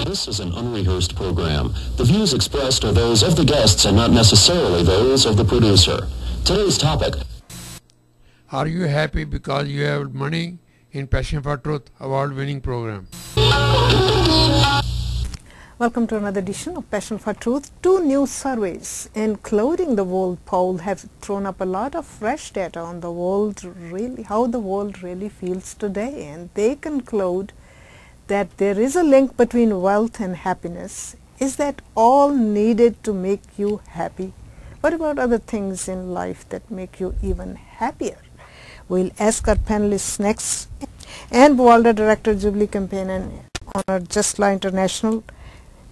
This is an unrehearsed program. The views expressed are those of the guests and not necessarily those of the producer. Today's topic. Are you happy because you have money in Passion for Truth award-winning program? Welcome to another edition of Passion for Truth. Two new surveys, including the world poll, have thrown up a lot of fresh data on the world, really, how the world really feels today. And they conclude that there is a link between wealth and happiness. Is that all needed to make you happy? What about other things in life that make you even happier? We'll ask our panelists next. And Buwalda Director, Jubilee Campaign and Honored Justla International,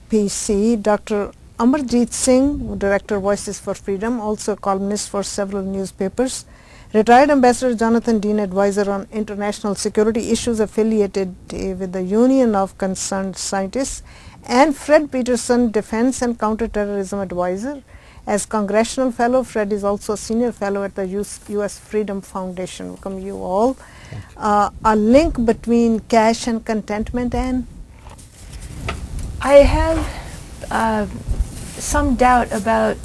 PC, Dr. Amarjeet Singh, Director, Voices for Freedom, also a columnist for several newspapers. Retired Ambassador Jonathan Dean, Advisor on International Security Issues, affiliated with the Union of Concerned Scientists. And Fred Peterson, Defense and Counterterrorism Advisor. As Congressional Fellow, Fred is also a Senior Fellow at the U.S. Freedom Foundation. Welcome you all. A link between cash and contentment, and I have some doubt about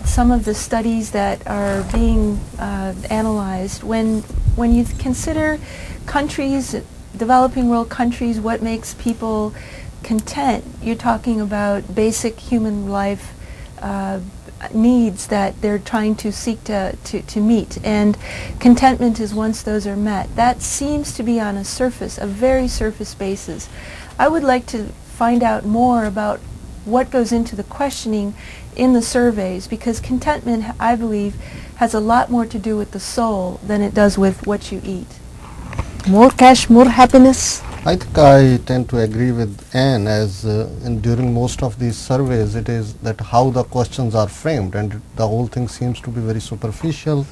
some of the studies that are being analyzed. When you consider countries, developing world countries, what makes people content, you're talking about basic human life needs that they're trying to seek to meet, and contentment is once those are met. That seems to be on a surface, a very surface basis. I would like to find out more about what goes into the questioning in the surveys, because contentment, I believe, has a lot more to do with the soul than it does with what you eat. More cash, more happiness? I think I tend to agree with Anne, as during most of these surveys it is that how the questions are framed, and the whole thing seems to be very superficial.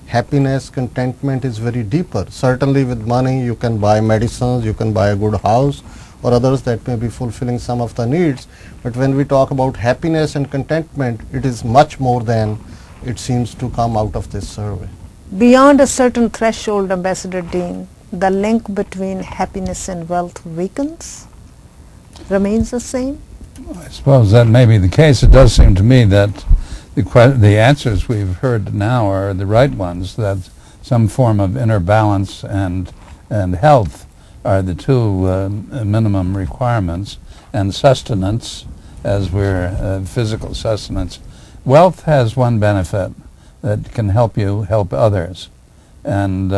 Happiness, contentment is very deeper. Certainly with money you can buy medicines, you can buy a good house or others that may be fulfilling some of the needs, but when we talk about happiness and contentment, it is much more than it seems to come out of this survey. Beyond a certain threshold, Ambassador Dean, the link between happiness and wealth weakens, remains the same? I suppose that may be the case. It does seem to me that the answers we've heard now are the right ones, that some form of inner balance and health are the two minimum requirements, and sustenance, as we're physical sustenance. Wealth has one benefit, that can help you help others, and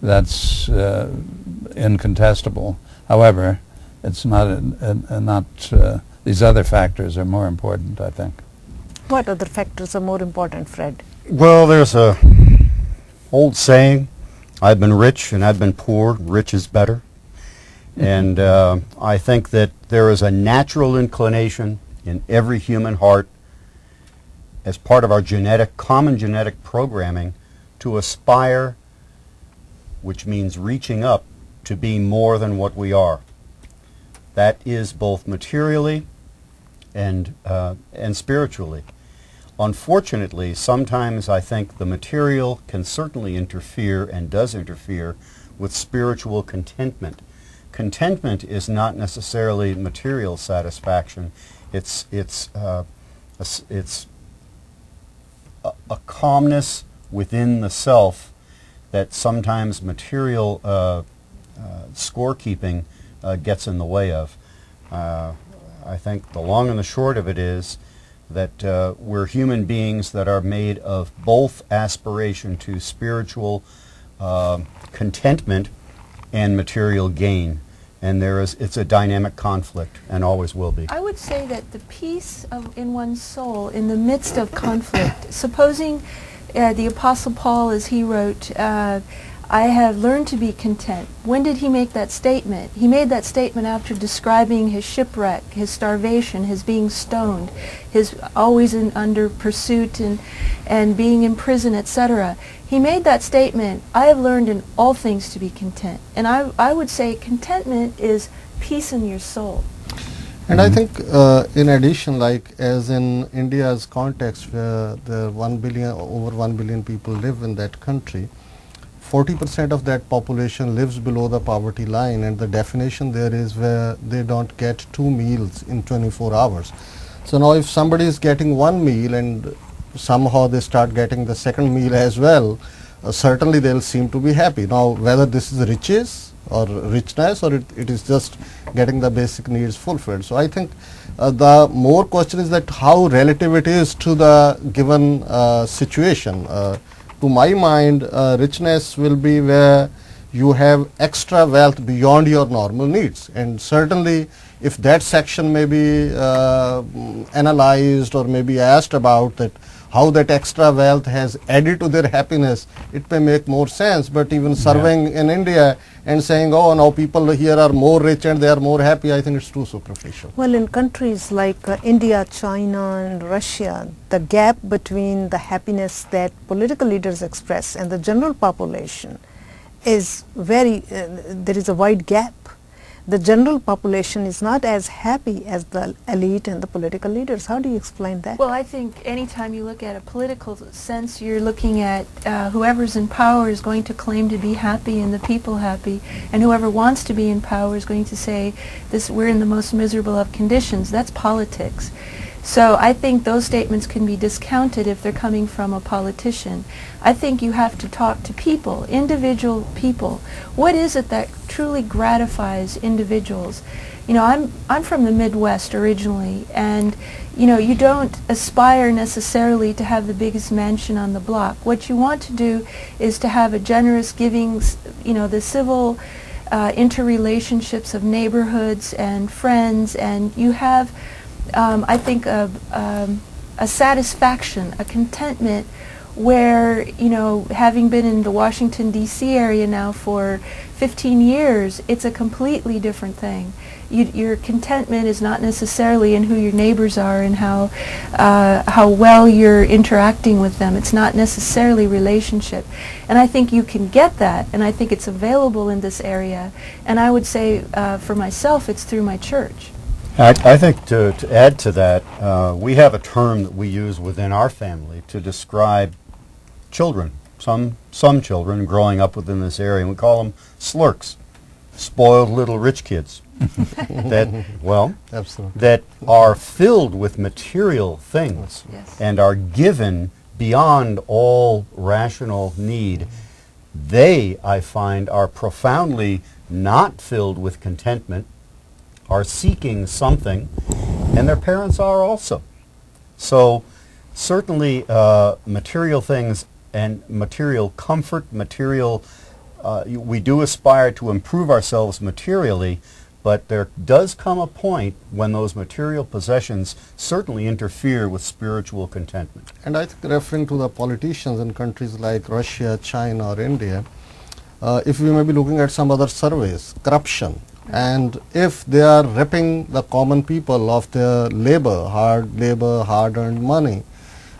that's incontestable. However, it's not these other factors are more important, I think. What other factors are more important, Fred? Well, there's a old saying, I've been rich and I've been poor, rich is better. And I think that there is a natural inclination in every human heart, as part of our common genetic programming, to aspire, which means reaching up to be more than what we are. That is both materially and spiritually. Unfortunately, sometimes I think the material can certainly interfere, and does interfere, with spiritual contentment. Contentment is not necessarily material satisfaction. It's a calmness within the self that sometimes material scorekeeping gets in the way of. I think the long and the short of it is that we're human beings that are made of both aspiration to spiritual contentment and material gain. And it's a dynamic conflict, and always will be. I would say that the peace in one's soul in the midst of conflict, supposing the Apostle Paul, as he wrote, I have learned to be content. When did he make that statement? He made that statement after describing his shipwreck, his starvation, his being stoned, his always under pursuit and being in prison, etc. He made that statement, I have learned in all things to be content. And I would say contentment is peace in your soul. And I think in addition, like as in India's context, where the over 1 billion people live in that country, 40% of that population lives below the poverty line, and the definition there is where they don't get 2 meals in 24 hours. So now if somebody is getting 1 meal and somehow they start getting the second meal as well, certainly they'll seem to be happy. Now whether this is riches or richness, or it is just getting the basic needs fulfilled. So I think the more question is that how relative it is to the given situation. To my mind, richness will be where you have extra wealth beyond your normal needs, and certainly if that section may be analyzed or maybe asked about that how that extra wealth has added to their happiness, it may make more sense. But even surveying in India and saying, oh, now people here are more rich and they are more happy, I think it's too superficial. Well, in countries like India, China and Russia, the gap between the happiness that political leaders express and the general population is very, there is a wide gap. The general population is not as happy as the elite and the political leaders. How do you explain that? Well, I think anytime you look at a political sense, you're looking at whoever's in power is going to claim to be happy and the people happy, and whoever wants to be in power is going to say, "This, we're in the most miserable of conditions." That's politics. So I think those statements can be discounted if they're coming from a politician. I think you have to talk to people, individual people. What is it that truly gratifies individuals? You know, I'm from the Midwest originally, and you know, you don't aspire necessarily to have the biggest mansion on the block. What you want to do is to have a generous giving, you know, the civil interrelationships of neighborhoods and friends, and you have I think a satisfaction, a contentment where, you know, having been in the Washington, D.C. area now for 15 years, it's a completely different thing. Your contentment is not necessarily in who your neighbors are and how well you're interacting with them. It's not necessarily relationship. And I think you can get that, and I think it's available in this area. And I would say for myself, it's through my church. I think to add to that, we have a term that we use within our family to describe children, some children growing up within this area, and we call them slurks, spoiled little rich kids. That, well, Absolutely. that are filled with material things Yes. and are given beyond all rational need. They, I find, are profoundly not filled with contentment, are seeking something, and their parents are also. So certainly material things and material comfort, we do aspire to improve ourselves materially, but there does come a point when those material possessions certainly interfere with spiritual contentment. And I think referring to the politicians in countries like Russia, China or India, if we may be looking at some other surveys, corruption, and if they are ripping the common people of their labor, hard-earned money,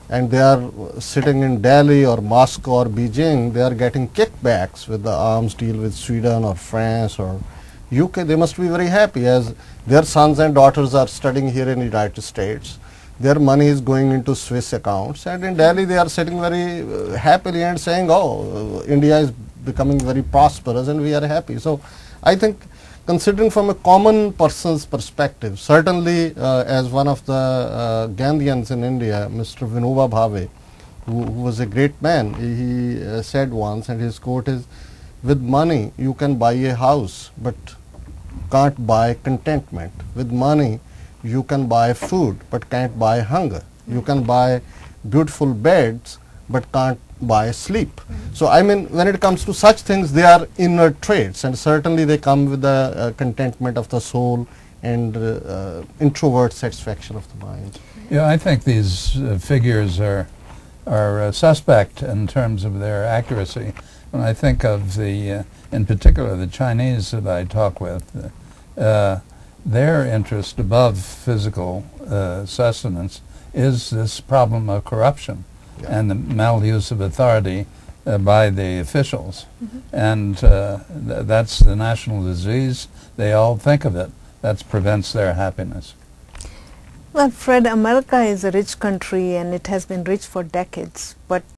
and they are sitting in Delhi or Moscow or Beijing, they are getting kickbacks with the arms deal with Sweden or France or UK, they must be very happy as their sons and daughters are studying here in the United States. Their money is going into Swiss accounts, and in Delhi they are sitting very happily and saying, oh, India is becoming very prosperous and we are happy. So I think considering from a common person's perspective, certainly as one of the Gandhians in India, Mr. Vinoba Bhave, who was a great man, he said once, and his quote is, with money you can buy a house but can't buy contentment. With money you can buy food but can't buy hunger. You can buy beautiful beds but can't buy sleep. So I mean, when it comes to such things, they are inner traits, and certainly they come with the contentment of the soul and introvert satisfaction of the mind. Yeah, I think these figures are suspect in terms of their accuracy. When I think of the, in particular, the Chinese that I talk with, their interest above physical sustenance is this problem of corruption and the maluse of authority by the officials. And that's the national disease. They all think of it. That prevents their happiness. Well, Fred, America is a rich country and it has been rich for decades, but